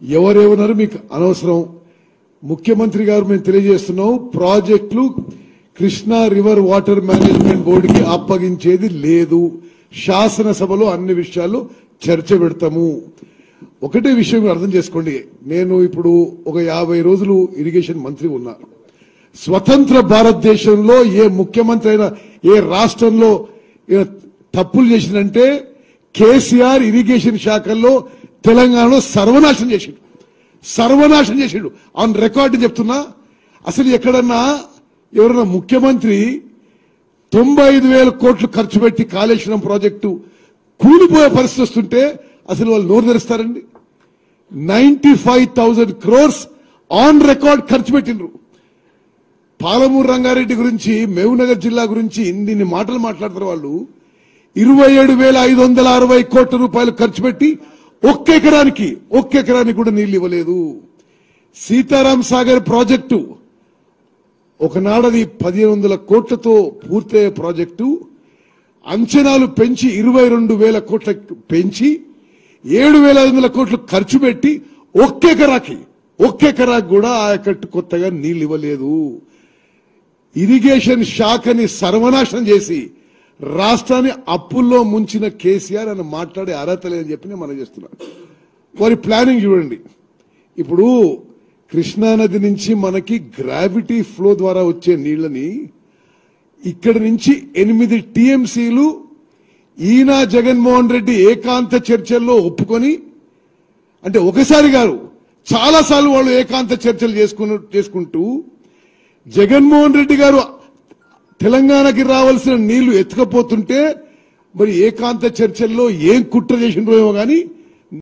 ఎవరెవరు మీకు అనవసరం. ముఖ్యమంత్రి గారు మేము తెలియజేస్తున్నాం, ప్రాజెక్టులు కృష్ణా రివర్ వాటర్ మేనేజ్మెంట్ బోర్డుకి అప్పగించేది లేదు. శాసనసభలో అన్ని విషయాలు చర్చ పెడతాము. ఒకటే విషయం అర్థం చేసుకోండి, నేను ఇప్పుడు ఒక 50 రోజులు ఇరిగేషన్ మంత్రి ఉన్నా. స్వతంత్ర భారతదేశంలో ఏ ముఖ్యమంత్రి అయినా ఏ రాష్ట్రంలో తప్పులు చేసిందంటే కేసీఆర్ ఇరిగేషన్ శాఖల్లో తెలంగాణలో సర్వనాశనం చేసిండు. ఆన్ రికార్డు చెప్తున్నా. అసలు ఎక్కడన్నా ఎవరన్నా ముఖ్యమంత్రి 95,000 కోట్లు ఖర్చు పెట్టి కాళేశ్వరం ప్రాజెక్టు కూలిపోయే పరిస్థితి వస్తుంటే అసలు వాళ్ళు నోరు తెరుస్తారండి? 95,000 crores ఆన్ రికార్డ్ ఖర్చు పెట్టిండ్రు. పాలమూరు రంగారెడ్డి గురించి, మహబూబ్నగర్ జిల్లా గురించి ఇన్ని మాటలు మాట్లాడతారు వాళ్ళు. 27,560 కోట్ల రూపాయలు ఖర్చు పెట్టి ఒక్క ఎకరానికి కూడా నీళ్లు ఇవ్వలేదు. సీతారాం సాగర్ ప్రాజెక్టు ఒకనాడది 1,500 కోట్లతో పూర్తయ్యే ప్రాజెక్టు అంచనాలు పెంచి 22,000 కోట్ల పెంచి 7,500 కోట్లు ఖర్చు పెట్టి ఒక్క ఎకరాకి కూడా ఆయకట్టు కొత్తగా నీళ్లు ఇవ్వలేదు. ఇరిగేషన్ శాఖని సర్వనాశనం చేసి రాష్ట్రాన్ని అప్పుల్లో ముంచిన కేసీఆర్ అని మాట్లాడే అర్హత లేదని చెప్పి నేను మనం చేస్తున్నాను. వారి ప్లానింగ్ చూడండి. ఇప్పుడు కృష్ణానది నుంచి మనకి గ్రావిటీ ఫ్లో ద్వారా వచ్చే నీళ్లని ఇక్కడి నుంచి 8 టీఎంసీలు ఈయన జగన్మోహన్ రెడ్డి ఏకాంత చర్చల్లో ఒప్పుకొని, అంటే ఒకసారి గారు చాలాసార్లు వాళ్ళు ఏకాంత చర్చలు చేసుకుంటూ జగన్మోహన్ రెడ్డి గారు తెలంగాణకి రావాల్సిన నీళ్లు ఎత్తుకపోతుంటే మరి ఏకాంత చర్చల్లో ఏం కుట్ర చేసిండ్రో ఏమో కానీ